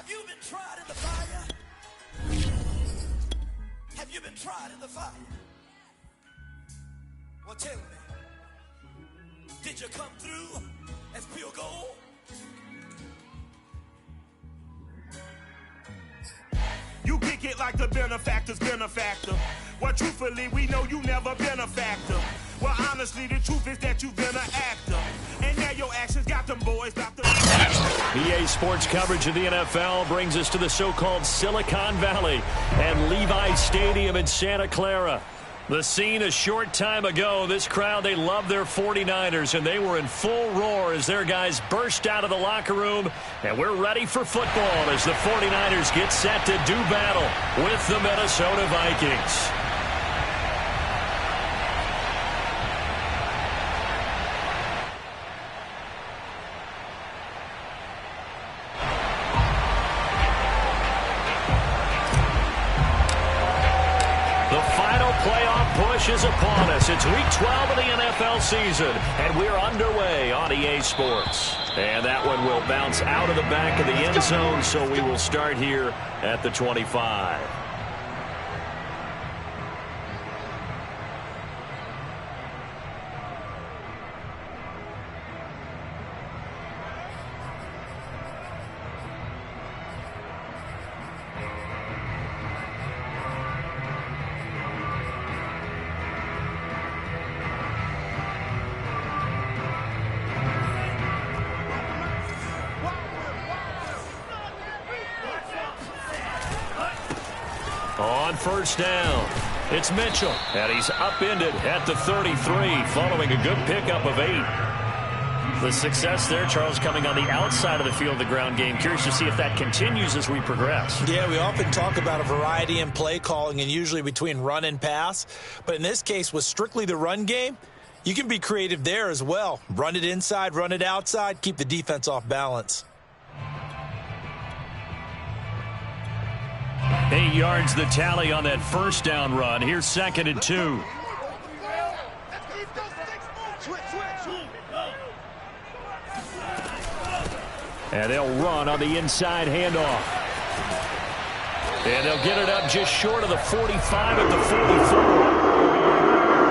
Have you been tried in the fire? Have you been tried in the fire? Well, tell me, did you come through as pure gold? You kick it like the benefactor's benefactor. Well, truthfully, we know you never been a factor. Well, honestly, the truth is that you've been an actor. And now your actions got them boys about to... EA Sports coverage of the NFL brings us to the so-called Silicon Valley and Levi Stadium in Santa Clara. The scene a short time ago, this crowd, they love their 49ers, and they were in full roar as their guys burst out of the locker room. And we're ready for football as the 49ers get set to do battle with the Minnesota Vikings. Is upon us. It's week 12 of the NFL season, and we're underway on EA Sports. And that one will bounce out of the back of the end zone, so we will start here at the 25. On first down, it's Mitchell, and he's upended at the 33 following a good pickup of 8. The success there, Charles, coming on the outside of the field of the ground game. Curious to see if that continues as we progress. Yeah, we often talk about a variety in play calling and usually between run and pass. But in this case, with strictly the run game, you can be creative there as well. Run it inside, run it outside, keep the defense off balance. 8 yards the tally on that first down run. Here's 2nd and 2. And they'll run on the inside handoff. And they'll get it up just short of the 45 at the 44.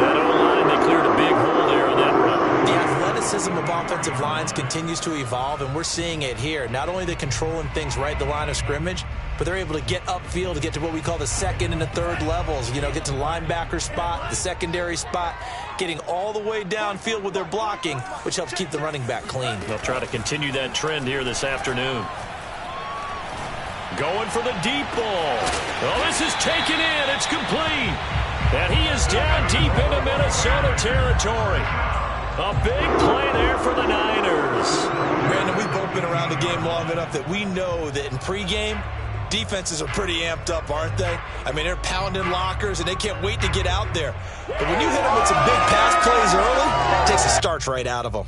That O-line, they cleared a big hole there on that run. The athleticism of offensive lines continues to evolve, and we're seeing it here. Not only are they controlling things right at the line of scrimmage, but they're able to get upfield to get to what we call the second and the third levels. You know, get to the linebacker spot, the secondary spot, getting all the way downfield with their blocking, which helps keep the running back clean. They'll try to continue that trend here this afternoon. Going for the deep ball. Oh, this is taken in. It's complete. And he is down deep into Minnesota territory. A big play there for the Niners. Brandon, we've both been around the game long enough that we know that in pregame, defenses are pretty amped up, aren't they? I mean, they're pounding lockers, and they can't wait to get out there. But when you hit them with some big pass plays early, it takes the starch right out of them.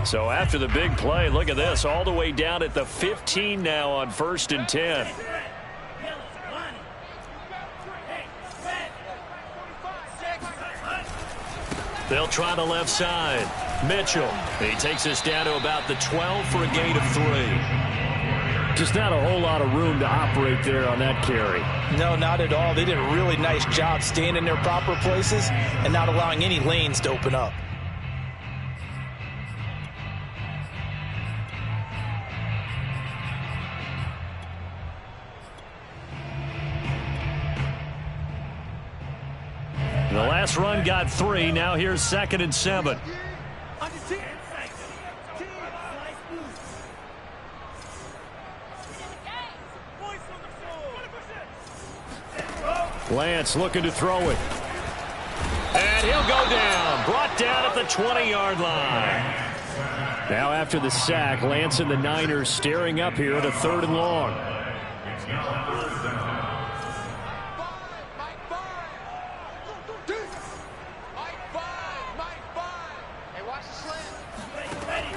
So after the big play, look at this, all the way down at the 15 now on 1st and 10. They'll try the left side. Mitchell, he takes us down to about the 12 for a gain of 3. Just not a whole lot of room to operate there on that carry. No, not at all. They did a really nice job staying in their proper places and not allowing any lanes to open up. The last run got 3. Now here's 2nd and 7. Lance looking to throw it. And he'll go down. Brought down at the 20-yard line. Now after the sack, Lance and the Niners staring up here at a 3rd and long.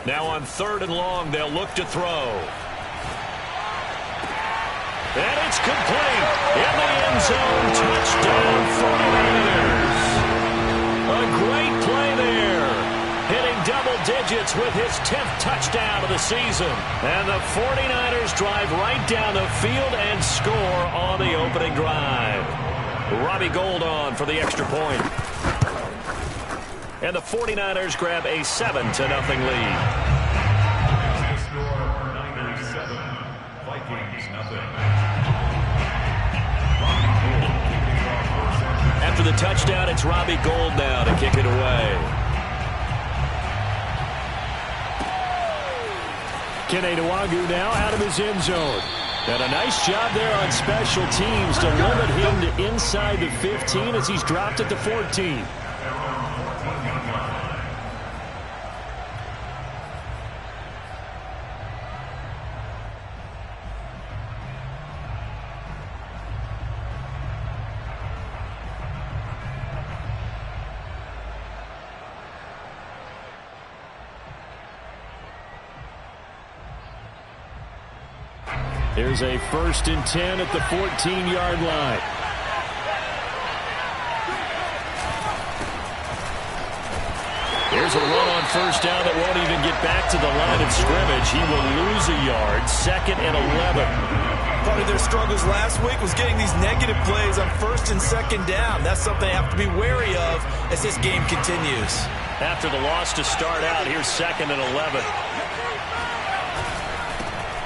Now on 3rd and long, they'll look to throw. And it's complete. In the end zone, touchdown 49ers. A great play there. Hitting double digits with his 10th touchdown of the season. And the 49ers drive right down the field and score on the opening drive. Robbie Gould on for the extra point. And the 49ers grab a 7-0 lead. After the touchdown, it's Robbie Gould now to kick it away. Kene Nwangwu now out of his end zone. And a nice job there on special teams to limit him to inside the 15 as he's dropped at the 14. Here's a 1st and 10 at the 14-yard line. Here's a run on 1st down that won't even get back to the line of scrimmage. He will lose a yard. 2nd and 11. Part of their struggles last week was getting these negative plays on 1st and 2nd down. That's something they have to be wary of as this game continues. After the loss to start out, here's 2nd and 11.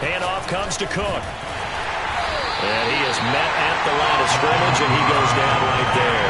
Handoff comes to Cook. And he is met at the line of scrimmage, and he goes down right there.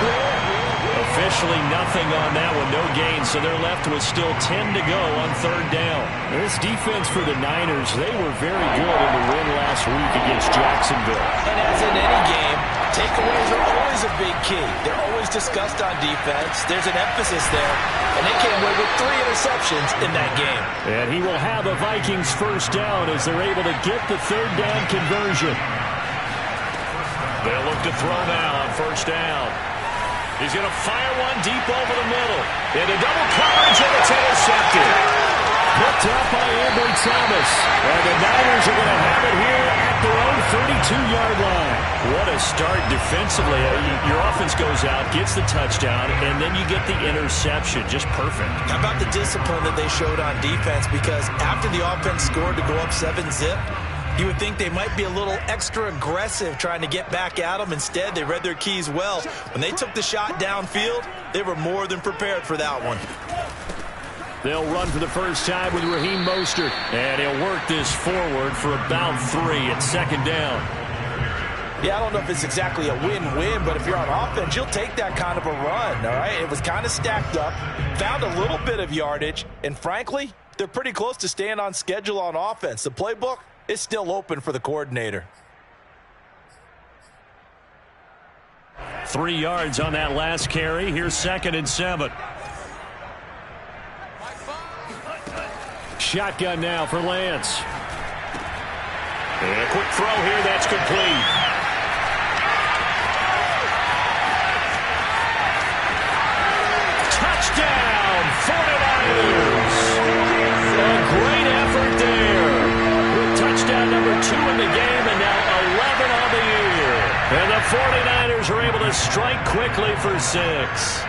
Officially nothing on that one, no gain, so they're left with still 10 to go on 3rd down. This defense for the Niners, they were very good in the win last week against Jacksonville. And as in any game, takeaways are always a big key. They're always discussed on defense. There's an emphasis there, and they came away with 3 interceptions in that game. And he will have a Vikings 1st down as they're able to get the 3rd down conversion. They'll look to throw now on 1st down. He's going to fire one deep over the middle. Into double coverage, and it's intercepted. Picked up by Ambry Thomas. And the Niners are going to have it here at their own 32-yard line. What a start defensively. Your offense goes out, gets the touchdown, and then you get the interception. Just perfect. How about the discipline that they showed on defense? Because after the offense scored to go up 7-zip, you would think they might be a little extra aggressive trying to get back at them. Instead, they read their keys well. When they took the shot downfield, they were more than prepared for that one. They'll run for the first time with Raheem Mostert. And he'll work this forward for about 3 at 2nd down. Yeah, I don't know if it's exactly a win-win, but if you're on offense, you'll take that kind of a run, all right? It was kind of stacked up, found a little bit of yardage, and frankly, they're pretty close to staying on schedule on offense. The playbook is still open for the coordinator. 3 yards on that last carry. Here's 2nd and 7. Shotgun now for Lance. And a quick throw here, that's complete. Touchdown, 49ers. A great effort there. With touchdown number 2 in the game and now 11 on the year. And the 49ers are able to strike quickly for 6.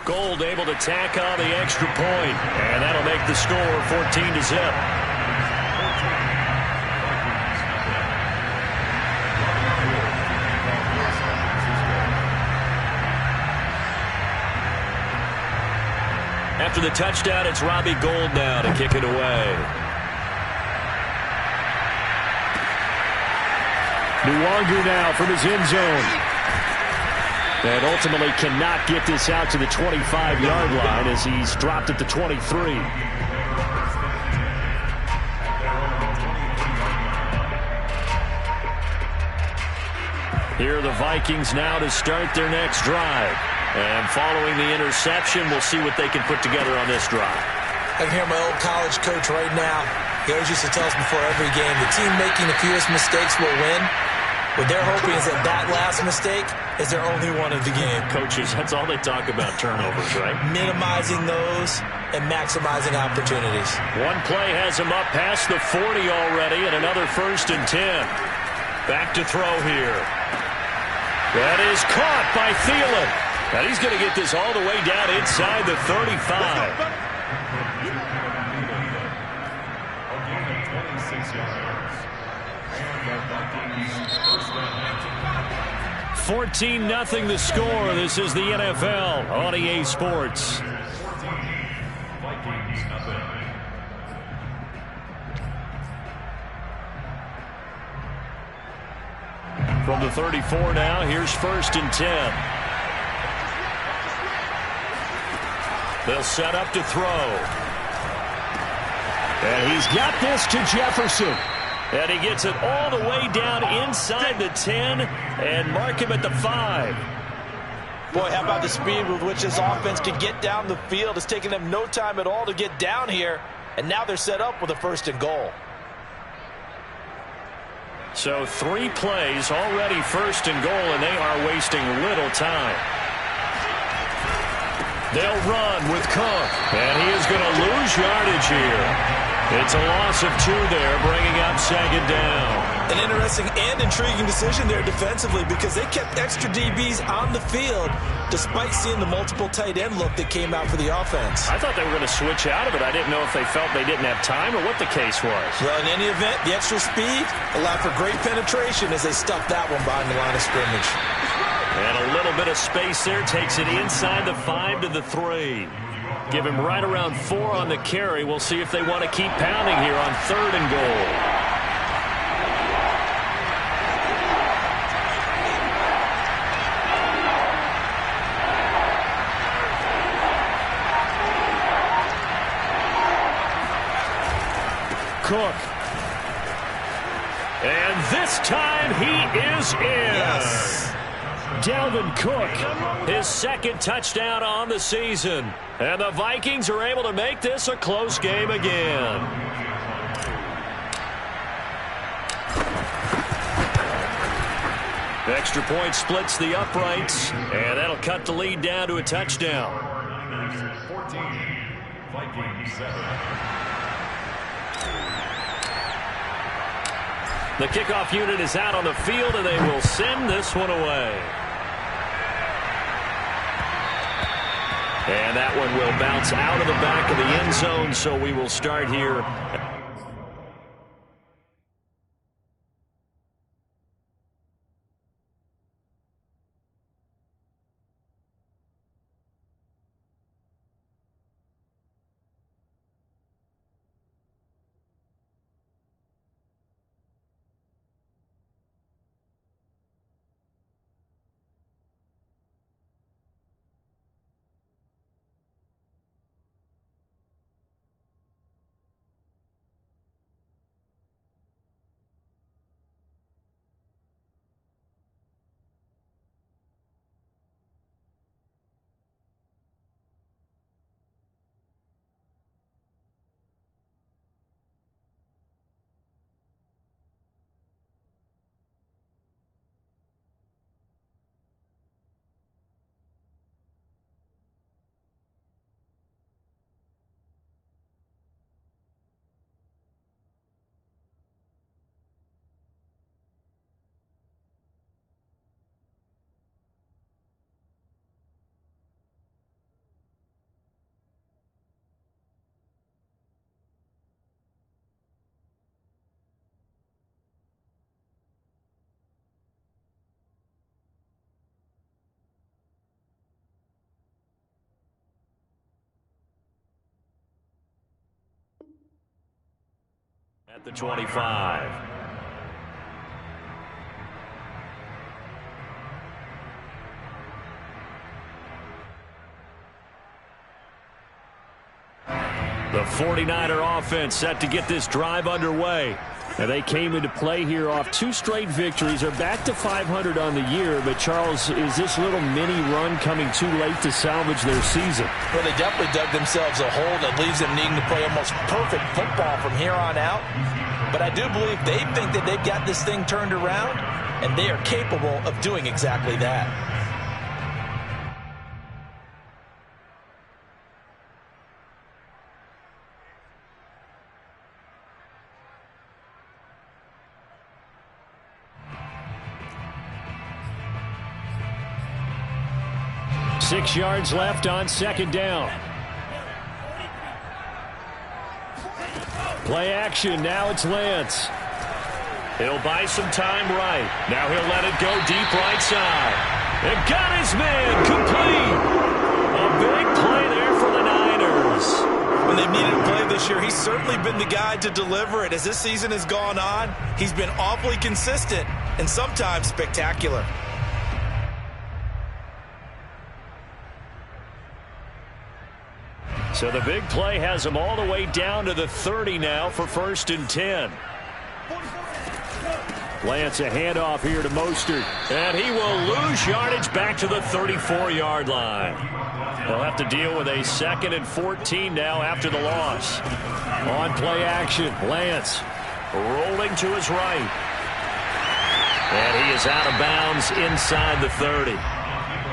Gould able to tack on the extra point, and that'll make the score 14-0. After the touchdown, it's Robbie Gould now to kick it away. Nwangwu now from his end zone. And ultimately cannot get this out to the 25-yard line as he's dropped at the 23. Here are the Vikings now to start their next drive. And following the interception, we'll see what they can put together on this drive. I can hear my old college coach right now. He always used to tell us before every game, the team making the fewest mistakes will win. What they're hoping is that last mistake is their only one of the game. Coaches, that's all they talk about, turnovers, right? Minimizing those and maximizing opportunities. One play has him up past the 40 already, and another 1st and 10. Back to throw here. That is caught by Thielen. And he's going to get this all the way down inside the 35. 14-0 the score. This is the NFL on EA Sports. From the 34 now, here's 1st and 10. They'll set up to throw. And he's got this to Jefferson. And he gets it all the way down inside the 10 and mark him at the 5. Boy, how about the speed with which this offense can get down the field? It's taken them no time at all to get down here. And now they're set up with a 1st and goal. So 3 plays already 1st and goal, and they are wasting little time. They'll run with Cook, and he is going to lose yardage here. It's a loss of 2 there, bringing up 2nd down. An interesting and intriguing decision there defensively because they kept extra DBs on the field despite seeing the multiple tight end look that came out for the offense. I thought they were going to switch out of it. I didn't know if they felt they didn't have time or what the case was. Well, in any event, the extra speed allowed for great penetration as they stuffed that one behind the line of scrimmage. And a little bit of space there takes it inside the 5 to the 3. Give him right around 4 on the carry. We'll see if they want to keep pounding here on 3rd and goal. Cook. And this time he is in. Yes. Dalvin Cook, his 2nd touchdown on the season. And the Vikings are able to make this a close game again. Extra point splits the uprights, and that'll cut the lead down to a touchdown. 14, Vikings 7. The kickoff unit is out on the field, and they will send this one away. And that one will bounce out of the back of the end zone, so we will start here. At the 25. The 49er offense set to get this drive underway. And they came into play here off 2 straight victories. They're back to 500 on the year. But, Charles, is this little mini run coming too late to salvage their season? Well, they definitely dug themselves a hole that leaves them needing to play almost perfect football from here on out. But I do believe they think that they've got this thing turned around, and they are capable of doing exactly that. 6 yards left on second down. Play action. Now it's Lance. He'll buy some time right. Now he'll let it go deep right side. And got his man complete. A big play there for the Niners. When they've needed a play this year, he's certainly been the guy to deliver it. As this season has gone on, he's been awfully consistent and sometimes spectacular. So the big play has him all the way down to the 30 now for 1st and 10. Lance, a handoff here to Mostert. And he will lose yardage back to the 34-yard line. They'll have to deal with a 2nd and 14 now after the loss. On play action, Lance rolling to his right. And he is out of bounds inside the 30.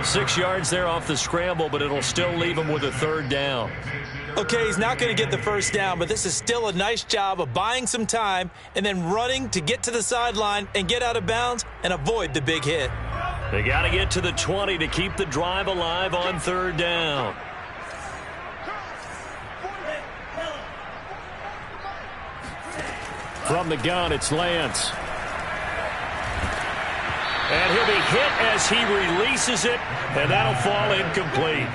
6 yards there off the scramble, but it'll still leave him with a 3rd down. Okay, he's not going to get the 1st down, but this is still a nice job of buying some time and then running to get to the sideline and get out of bounds and avoid the big hit. They got to get to the 20 to keep the drive alive on 3rd down. From the gun, it's Lance. And he'll be hit as he releases it, and that'll fall incomplete.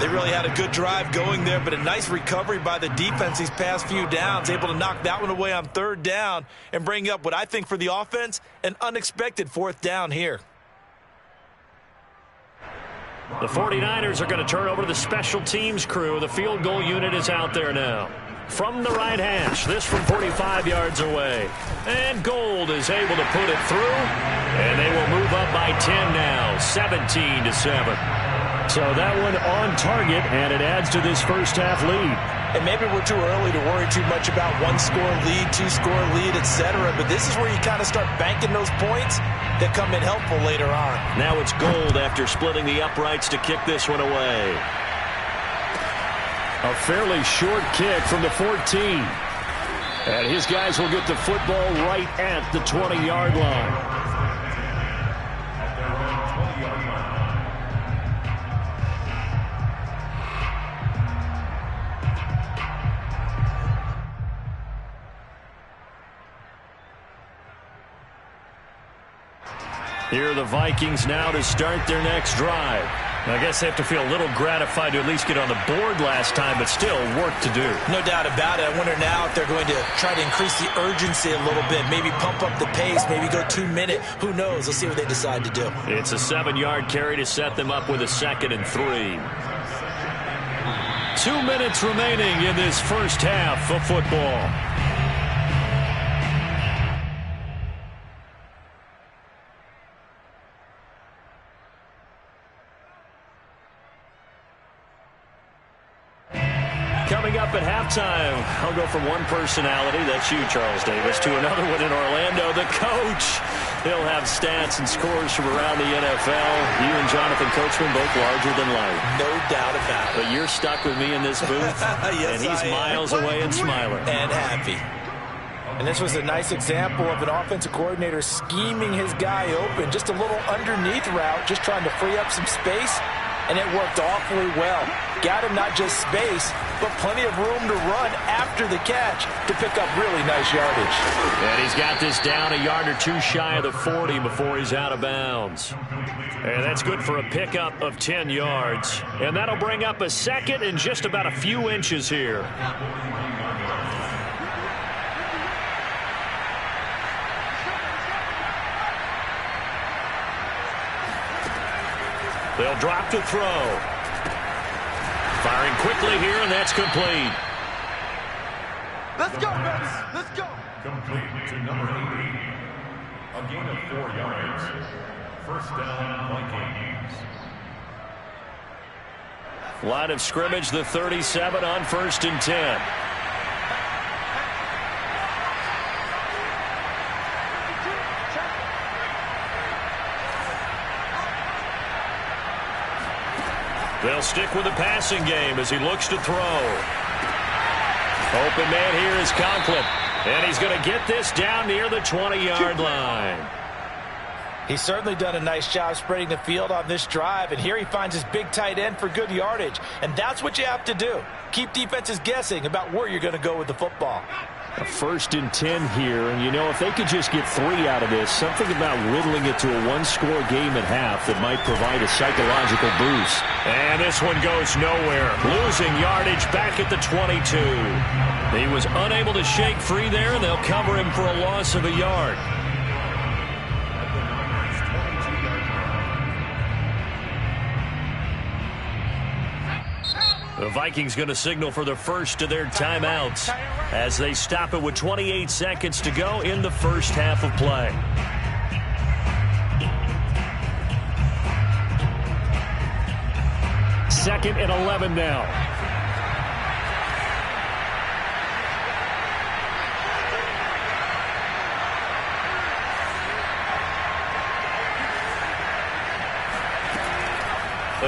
They really had a good drive going there, but a nice recovery by the defense these past few downs, able to knock that one away on 3rd down and bring up what I think for the offense, an unexpected 4th down here. The 49ers are going to turn over to the special teams crew. The field goal unit is out there now. From the right hash, this from 45 yards away. And Gold is able to put it through. And they will move up by 10 now, 17-7. So that one on target, and it adds to this first half lead. And maybe we're too early to worry too much about 1-score lead, 2-score lead, etc. But this is where you kind of start banking those points that come in helpful later on. Now it's Gold after splitting the uprights to kick this one away. A fairly short kick from the 14. And his guys will get the football right at the 20-yard line. Here are the Vikings now to start their next drive. I guess they have to feel a little gratified to at least get on the board last time, but still work to do. No doubt about it. I wonder now if they're going to try to increase the urgency a little bit, maybe pump up the pace, maybe go 2-minute. Who knows? Let's see what they decide to do. It's a 7-yard carry to set them up with a 2nd and 3. 2 minutes remaining in this first half of football. Coming up at halftime, I'll go from one personality, that's you, Charles Davis, to another one in Orlando, the coach. He'll have stats and scores from around the NFL. You and Jonathan Coachman both larger than life. No doubt about it. But you're stuck with me in this booth, yes, and he's miles away and smiling. And happy. And this was a nice example of an offensive coordinator scheming his guy open. Just a little underneath route, just trying to free up some space. And it worked awfully well. Got him not just space, but plenty of room to run after the catch to pick up really nice yardage. And he's got this down a yard or two shy of the 40 before he's out of bounds. And that's good for a pickup of 10 yards. And that'll bring up a 2nd and just about a few inches here. They'll drop to throw. Firing quickly here, and that's complete. Let's go, Rex. Let's go. Complete to number 80. A gain of 4 yards. First down, Vikings. Line of scrimmage, the 37 on 1st and 10. They'll stick with the passing game as he looks to throw. Open man here is Conklin. And he's going to get this down near the 20-yard line. He's certainly done a nice job spreading the field on this drive, and here he finds his big tight end for good yardage. And that's what you have to do. Keep defenses guessing about where you're going to go with the football. A 1st and 10 here, and if they could just get 3 out of this, something about whittling it to a one-score game at half that might provide a psychological boost. And this one goes nowhere. Losing yardage back at the 22. He was unable to shake free there, and they'll cover him for a loss of a yard. The Vikings going to signal for the first of their timeouts as they stop it with 28 seconds to go in the first half of play. Second and 11 now.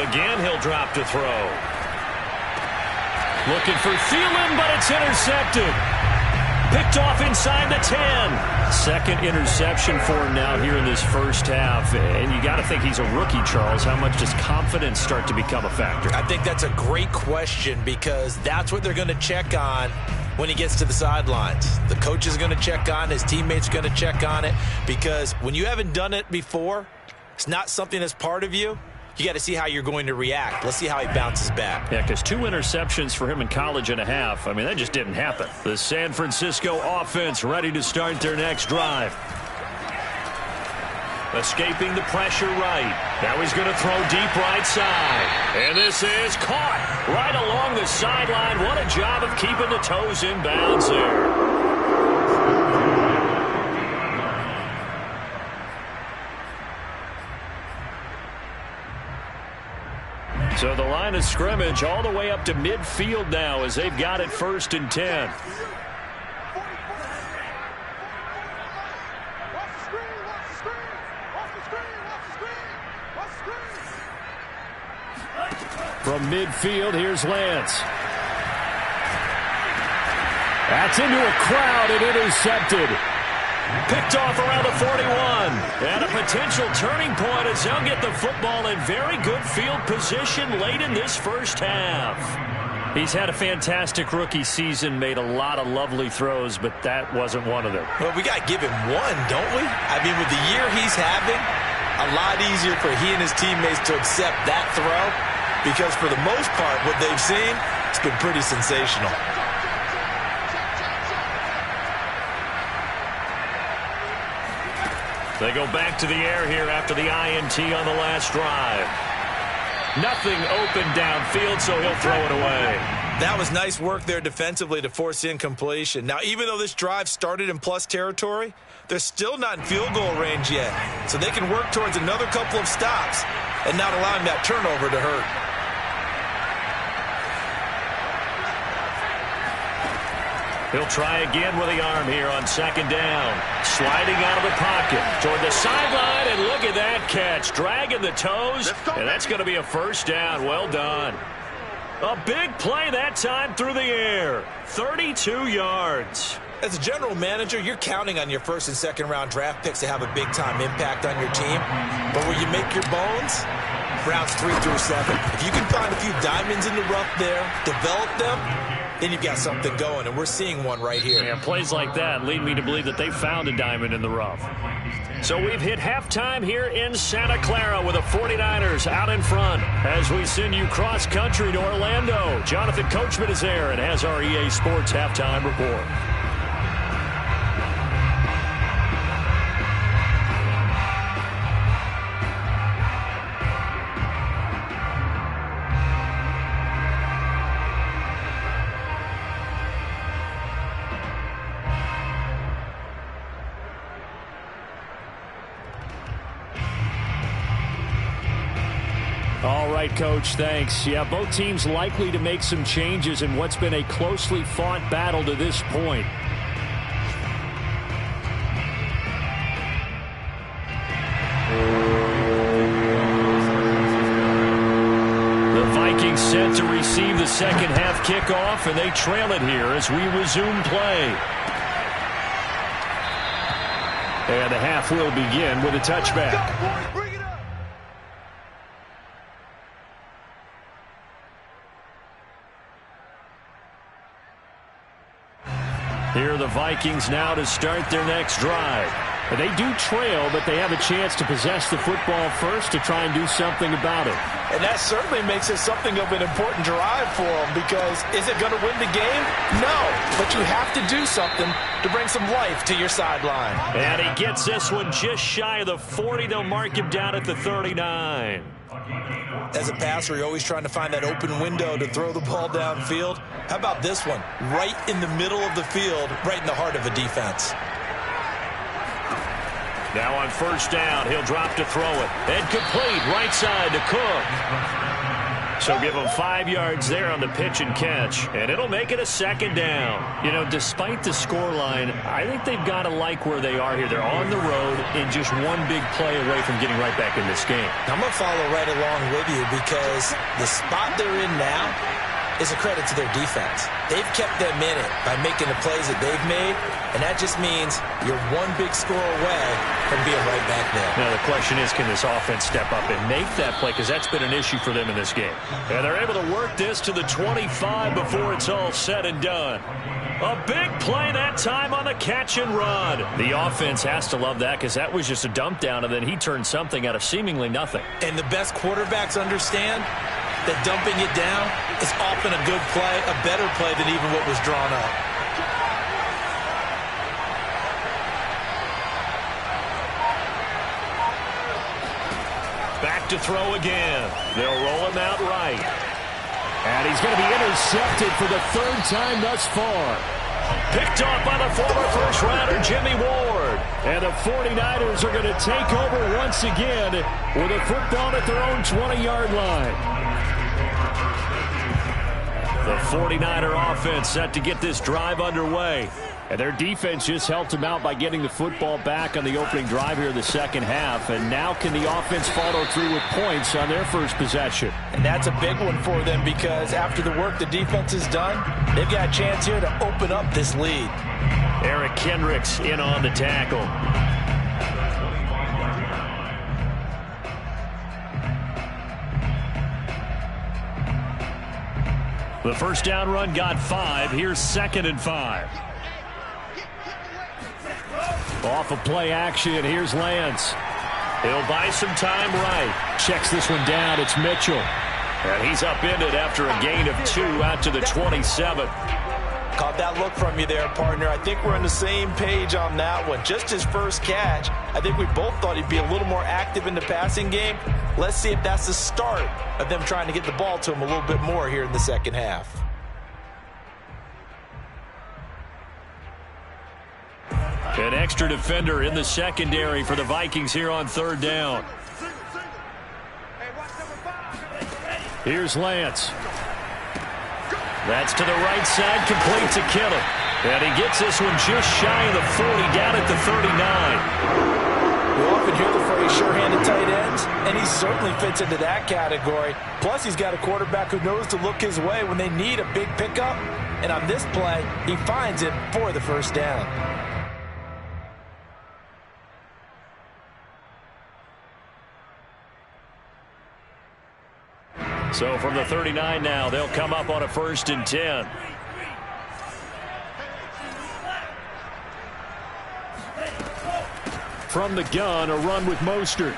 Again, he'll drop to throw. Looking for Thielen, but it's intercepted. Picked off inside the 10. Second interception for him now here in this first half. And you got to think he's a rookie, Charles. How much does confidence start to become a factor? I think that's a great question because that's what they're going to check on when he gets to the sidelines. The coach is going to check on, his teammates are going to check on it, because when you haven't done it before, it's not something that's part of you. You got to see how you're going to react. Let's see how he bounces back. Yeah, because 2 interceptions for him in college and a half. I mean, that just didn't happen. The San Francisco offense ready to start their next drive. Escaping the pressure right. Now he's going to throw deep right side. And this is caught right along the sideline. What a job of keeping the toes in bounds there. So the line of scrimmage all the way up to midfield now as they've got it 1st and 10. From midfield, here's Lance. That's into a crowd and intercepted. Picked off around the 41. And a potential turning point as they'll get the football in very good field position late in this first half. He's had a fantastic rookie season, made a lot of lovely throws, but that wasn't one of them. Well, we got to give him one, don't we? I mean, with the year he's having, a lot easier for he and his teammates to accept that throw, because for the most part, what they've seen, it's been pretty sensational. They go back to the air here after the INT on the last drive. Nothing open downfield, so he'll throw it away. That was nice work there defensively to force incompletion. Now, even though this drive started in plus territory, they're still not in field goal range yet. So they can work towards another couple of stops and not allowing that turnover to hurt. He'll try again with the arm here on 2nd down. Sliding out of the pocket toward the sideline, and look at that catch. Dragging the toes, and that's going to be a 1st down. Well done. A big play that time through the air. 32 yards. As a general manager, you're counting on your 1st and 2nd round draft picks to have a big-time impact on your team. But where you make your bones, rounds 3 through 7. If you can find a few diamonds in the rough there, develop them, then you've got something going, and we're seeing one right here. Yeah, plays like that lead me to believe that they found a diamond in the rough. So we've hit halftime here in Santa Clara with the 49ers out in front as we send you cross-country to Orlando. Jonathan Coachman is there and has our EA Sports halftime report. All right, Coach, thanks. Yeah, both teams likely to make some changes in what's been a closely fought battle to this point. The Vikings set to receive the second half kickoff, and they trail it here as we resume play. And the half will begin with a touchback. Here are the Vikings now to start their next drive. They do trail, but they have a chance to possess the football first to try and do something about it. And that certainly makes it something of an important drive for them, because is it going to win the game? No, but you have to do something to bring some life to your sideline. And he gets this one just shy of the 40. They'll mark him down at the 39. As a passer, you're always trying to find that open window to throw the ball downfield. How about this one? Right in the middle of the field, right in the heart of a defense. Now on first down, he'll drop to throw it. And complete, right side to Cook. So give him 5 yards there on the pitch and catch, and it'll make it a second down. You know, despite the scoreline, I think they've got to like where they are here. They're on the road and just one big play away from getting right back in this game. I'm going to follow right along with you, because the spot they're in now is a credit to their defense. They've kept them in it by making the plays that they've made, and that just means you're one big score away from being right back there. Now the question is, can this offense step up and make that play, because that's been an issue for them in this game. And they're able to work this to the 25 before it's all said and done. A big play that time on the catch and run. The offense has to love that, because that was just a dump down, and then he turned something out of seemingly nothing. And the best quarterbacks understand that dumping it down is often a good play, a better play than even what was drawn up. Back to throw again. They'll roll him out right. And he's going to be intercepted for the third time thus far. Picked off by the former first-rounder Jimmy Ward. And the 49ers are going to take over once again with a football at their own 20-yard line. The 49er offense set to get this drive underway. And their defense just helped them out by getting the football back on the opening drive here in the second half. And now can the offense follow through with points on their first possession? And that's a big one for them, because after the work the defense has done, they've got a chance here to open up this lead. Eric Kendricks in on the tackle. The first down run got 5. Here's 2nd and 5. Off of play action, here's Lance. He'll buy some time right. Checks this one down, it's Mitchell. And he's upended after a gain of 2 out to the 27. Caught that look from you there, partner. I think we're on the same page on that one. Just his first catch. I think we both thought he'd be a little more active in the passing game. Let's see if that's the start of them trying to get the ball to him a little bit more here in the second half. An extra defender in the secondary for the Vikings here on third down. Here's Lance. That's to the right side, complete to Kittle. And he gets this one just shy of the 40, down at the 39. We often hear the phrase sure-handed tight ends, and he certainly fits into that category. Plus, he's got a quarterback who knows to look his way when they need a big pickup. And on this play, he finds it for the first down. So from the 39 now, they'll come up on a 1st and 10. From the gun, a run with Mostert.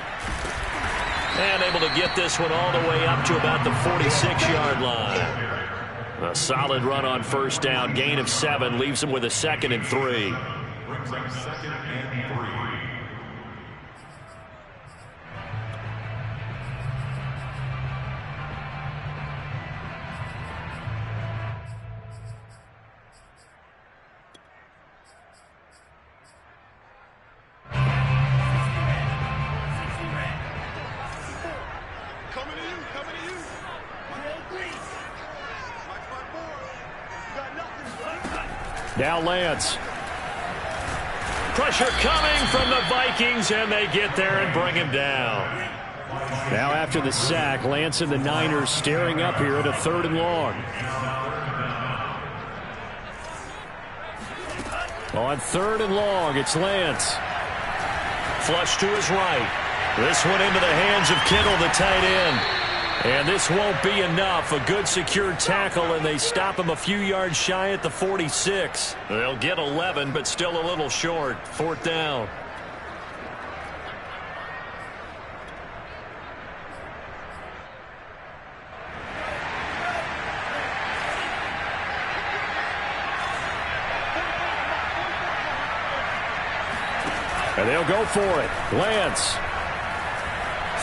And able to get this one all the way up to about the 46-yard line. A solid run on first down, gain of 7, leaves them with a 2nd and 3. Brings up 2nd and 3. Now Lance. Pressure coming from the Vikings, and they get there and bring him down. Now after the sack, Lance and the Niners staring up here at a 3rd and long. On 3rd and long, it's Lance. Flush to his right. This one into the hands of Kittle, the tight end. And this won't be enough. A good secure tackle, and they stop him a few yards shy at the 46. They'll get 11, but still a little short. 4th down. And they'll go for it. Lance.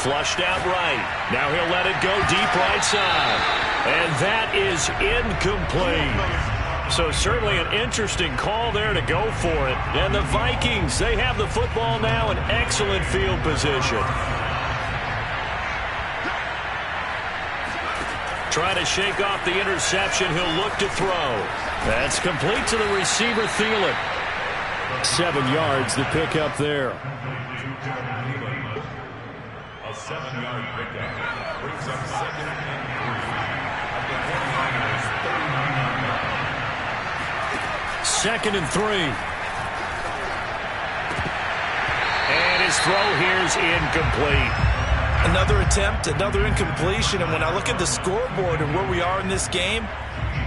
Flushed out right. Now he'll let it go deep right side. And that is incomplete. So certainly an interesting call there to go for it. And the Vikings, they have the football now in excellent field position. Trying to shake off the interception. He'll look to throw. That's complete to the receiver, Thielen. 7 yards to pick up there. A 7-yard pickup brings up 2nd and 3 at the 49ers' 39-yard line. 2nd and 3. And his throw here's incomplete. Another attempt, another incompletion. And when I look at the scoreboard and where we are in this game,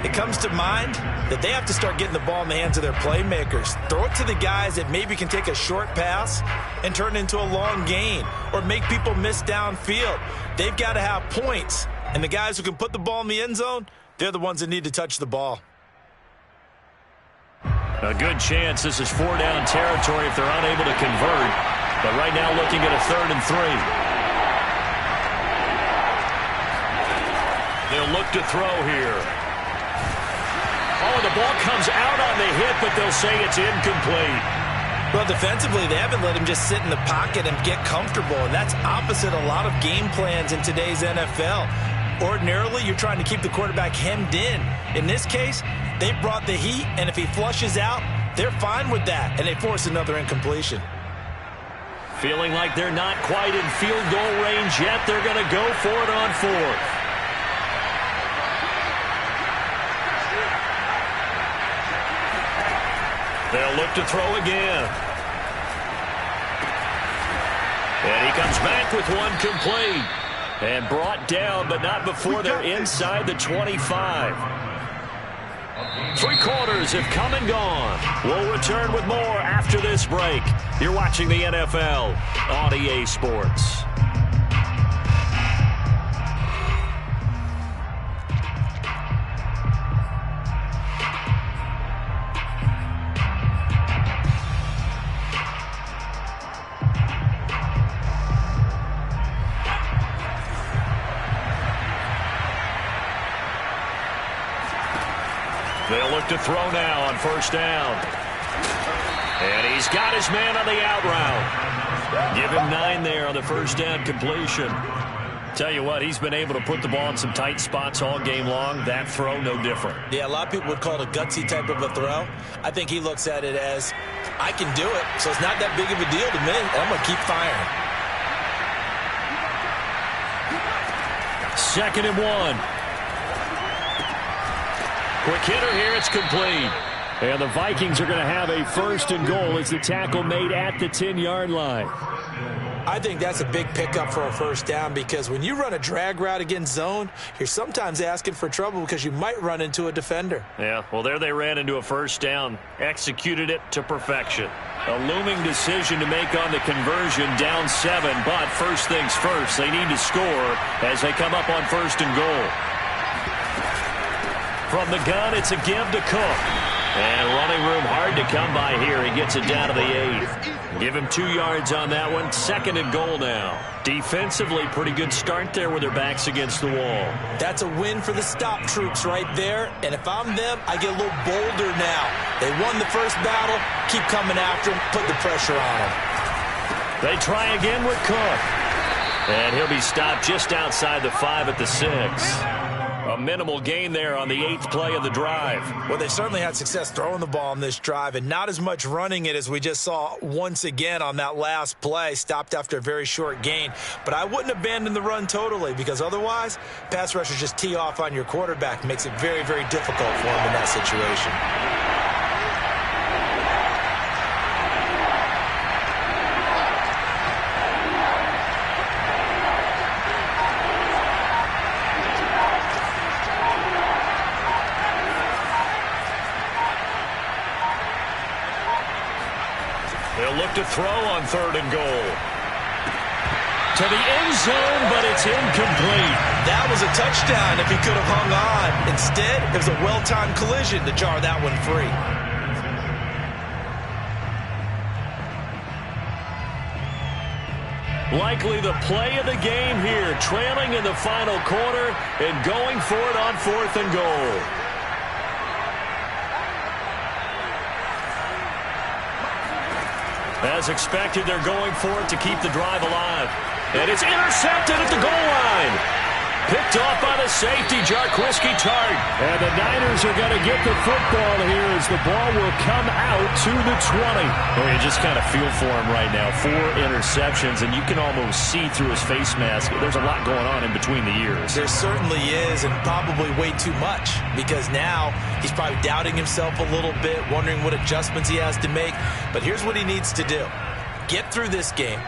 it comes to mind that they have to start getting the ball in the hands of their playmakers. Throw it to the guys that maybe can take a short pass and turn it into a long gain or make people miss downfield. They've got to have points. And the guys who can put the ball in the end zone, they're the ones that need to touch the ball. A good chance this is 4-down territory if they're unable to convert. But right now looking at a 3rd and 3. They'll look to throw here. Oh, the ball comes out on the hit, but they'll say it's incomplete. Well, defensively, they haven't let him just sit in the pocket and get comfortable, and that's opposite a lot of game plans in today's NFL. Ordinarily, you're trying to keep the quarterback hemmed in. In this case, they brought the heat, and if he flushes out, they're fine with that, and they force another incompletion. Feeling like they're not quite in field goal range yet, they're going to go for it on 4th. They'll look to throw again. And he comes back with one complete. And brought down, but not before they're inside the 25. 3 quarters have come and gone. We'll return with more after this break. You're watching the NFL on EA Sports. They'll look to throw now on 1st down. And he's got his man on the out route. Give him 9 there on the 1st down completion. Tell you what, he's been able to put the ball in some tight spots all game long. That throw, no different. Yeah, a lot of people would call it a gutsy type of a throw. I think he looks at it as, I can do it, so it's not that big of a deal to me. I'm going to keep firing. 2nd and 1. Quick hitter here, it's complete. And the Vikings are going to have a 1st and goal as the tackle made at the 10-yard line. I think that's a big pickup for a 1st down because when you run a drag route against zone, you're sometimes asking for trouble because you might run into a defender. Yeah, well, there they ran into a 1st down, executed it to perfection. A looming decision to make on the conversion, down 7, but first things first, they need to score as they come up on 1st and goal. From the gun, it's a give to Cook. And running room hard to come by here. He gets it down to the 8. Give him 2 yards on that one. 2nd and goal now. Defensively, pretty good start there with their backs against the wall. That's a win for the stop troops right there. And if I'm them, I get a little bolder now. They won the first battle. Keep coming after him. Put the pressure on him. They try again with Cook. And he'll be stopped just outside the 5 at the 6. A minimal gain there on the 8th play of the drive. Well, they certainly had success throwing the ball on this drive and not as much running it as we just saw once again on that last play. Stopped after a very short gain. But I wouldn't abandon the run totally because otherwise, pass rushers just tee off on your quarterback. Makes it very, very difficult for him in that situation. They'll look to throw on 3rd and goal. To the end zone, but it's incomplete. That was a touchdown if he could have hung on. Instead, it was a well-timed collision to jar that one free. Likely the play of the game here, trailing in the final quarter and going for it on 4th and goal. As expected, they're going for it to keep the drive alive. And it's intercepted at the goal line. Picked off by the safety, Jarquiski Tart. And the Niners are going to get the football here as the ball will come out to the 20. Well, you just kind of feel for him right now. 4 interceptions, and you can almost see through his face mask. There's a lot going on in between the ears. There certainly is, and probably way too much, because now he's probably doubting himself a little bit, wondering what adjustments he has to make. But here's what he needs to do. Get through this game.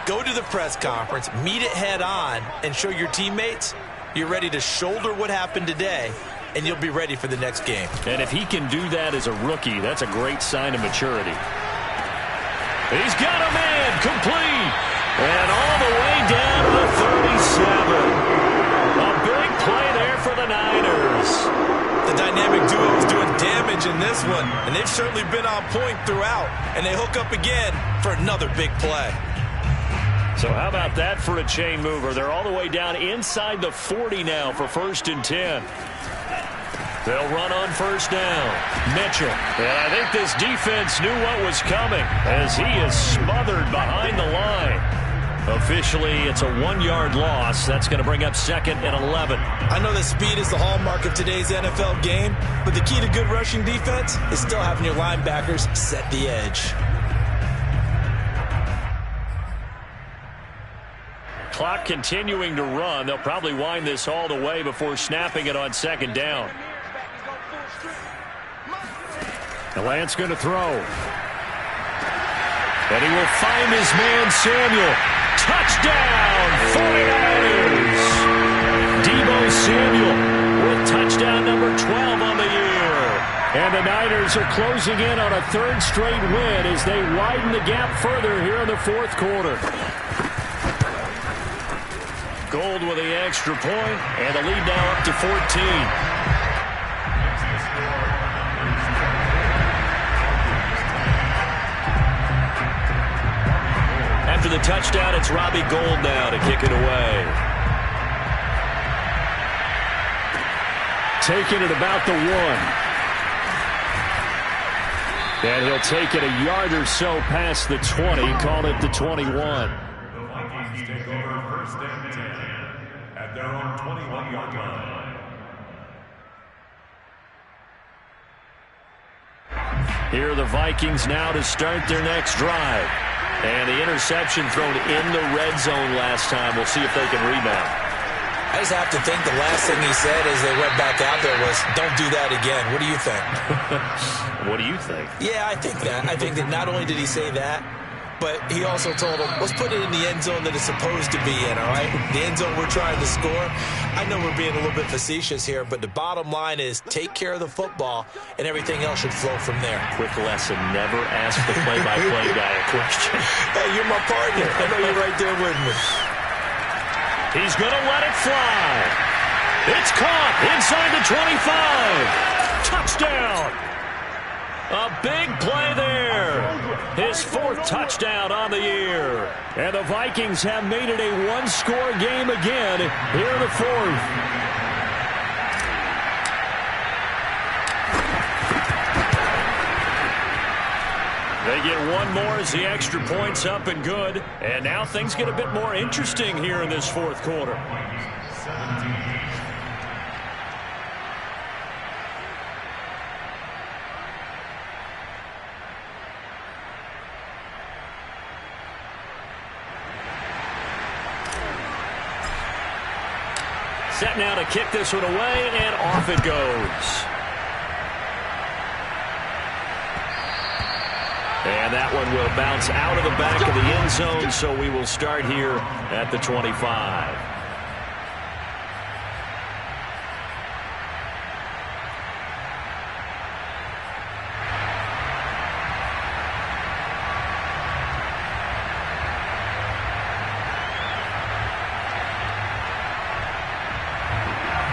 Go to the press conference, meet it head on, and show your teammates you're ready to shoulder what happened today, and you'll be ready for the next game. And if he can do that as a rookie, that's a great sign of maturity. He's got a man, complete, and all the way down to the 37. A big play there for the Niners. The dynamic duo is doing damage in this one, and they've certainly been on point throughout, and they hook up again for another big play. So how about that for a chain mover? They're all the way down inside the 40 now for 1st and 10. They'll run on 1st down. Mitchell. And I think this defense knew what was coming as he is smothered behind the line. Officially, it's a 1-yard loss. That's going to bring up 2nd and 11. I know that speed is the hallmark of today's NFL game, but the key to good rushing defense is still having your linebackers set the edge. Clock continuing to run. They'll probably wind this all the way before snapping it on 2nd down. The Lance going to throw. And he will find his man Samuel. Touchdown, 49ers! Deebo Samuel with touchdown number 12 on the year. And the Niners are closing in on a 3rd straight win as they widen the gap further here in the 4th quarter. Gold with the extra point, and the lead now up to 14. After the touchdown, it's Robbie Gould now to kick it away. Taking it about the 1. And he'll take it a yard or so past the 20, call it the 21. The Vikings take over 1st and 10 at their own 21-yard line. Here are the Vikings now to start their next drive. And the interception thrown in the red zone last time. We'll see if they can rebound. I just have to think the last thing he said as they went back out there was, don't do that again. What do you think? What do you think? Yeah, I think that. I think that not only did he say that, but he also told him, let's put it in the end zone that it's supposed to be in, all right? The end zone we're trying to score. I know we're being a little bit facetious here, but the bottom line is take care of the football, and everything else should flow from there. Quick lesson, never ask the play-by-play guy a question. Hey, you're my partner. I know you're right there with me. He's going to let it fly. It's caught inside the 25. Touchdown. A big play there. His 4th touchdown on the year. And the Vikings have made it a 1-score game again here in the 4th. They get one more as the extra point's up and good. And now things get a bit more interesting here in this 4th quarter. Set now to kick this one away, and off it goes. And that one will bounce out of the back of the end zone, so we will start here at the 25.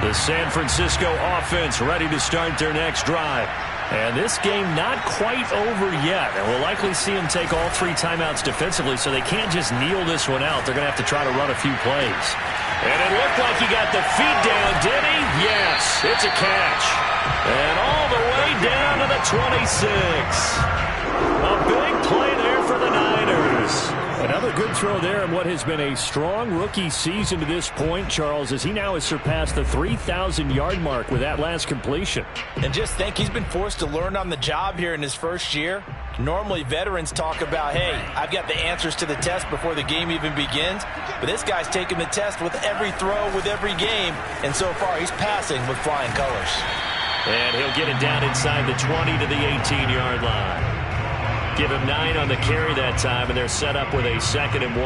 The San Francisco offense ready to start their next drive. And this game not quite over yet. And we'll likely see them take all 3 timeouts defensively, so they can't just kneel this one out. They're going to have to try to run a few plays. And it looked like he got the feet down, did he? Yes, it's a catch. And all the way down to the 26. A big play there for the Niners. Another good throw there in what has been a strong rookie season to this point, Charles, as he now has surpassed the 3,000-yard mark with that last completion. And just think, he's been forced to learn on the job here in his first year. Normally, veterans talk about, hey, I've got the answers to the test before the game even begins. But this guy's taking the test with every throw, with every game. And so far, he's passing with flying colors. And he'll get it down inside the 20 to the 18-yard line. Give him 9 on the carry that time, and they're set up with a 2nd and 1.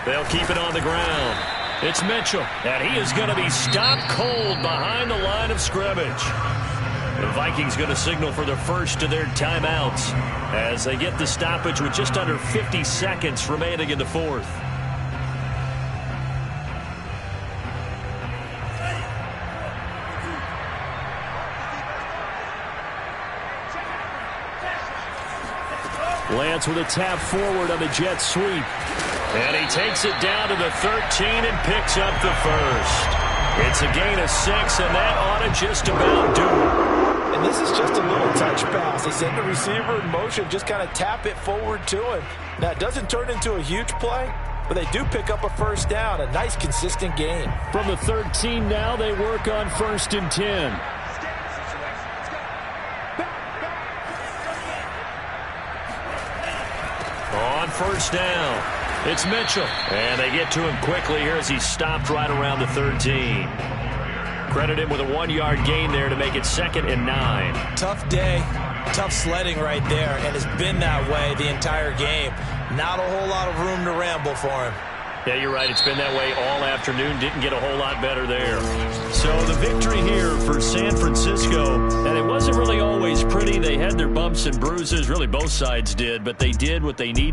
They'll keep it on the ground. It's Mitchell, and he is going to be stopped cold behind the line of scrimmage. The Vikings going to signal for the first of their timeouts as they get the stoppage with just under 50 seconds remaining in the 4th. Lance with a tap forward on the jet sweep. And he takes it down to the 13 and picks up the first. It's a gain of 6, and that ought to just about do it. And this is just a little touch pass. They send the receiver in motion, just kind of tap it forward to him. Now, it doesn't turn into a huge play, but they do pick up a first down, a nice, consistent gain. From the 13 now, they work on 1st and 10. On 1st down, it's Mitchell. And they get to him quickly here as he's stopped right around the 13. Credit him with a 1-yard gain there to make it 2nd and 9. Tough day, tough sledding right there, and it's been that way the entire game. Not a whole lot of room to ramble for him. Yeah, you're right. It's been that way all afternoon. Didn't get a whole lot better there. So the victory here for San Francisco, and it wasn't really always pretty. They had their bumps and bruises. Really, both sides did, but they did what they needed.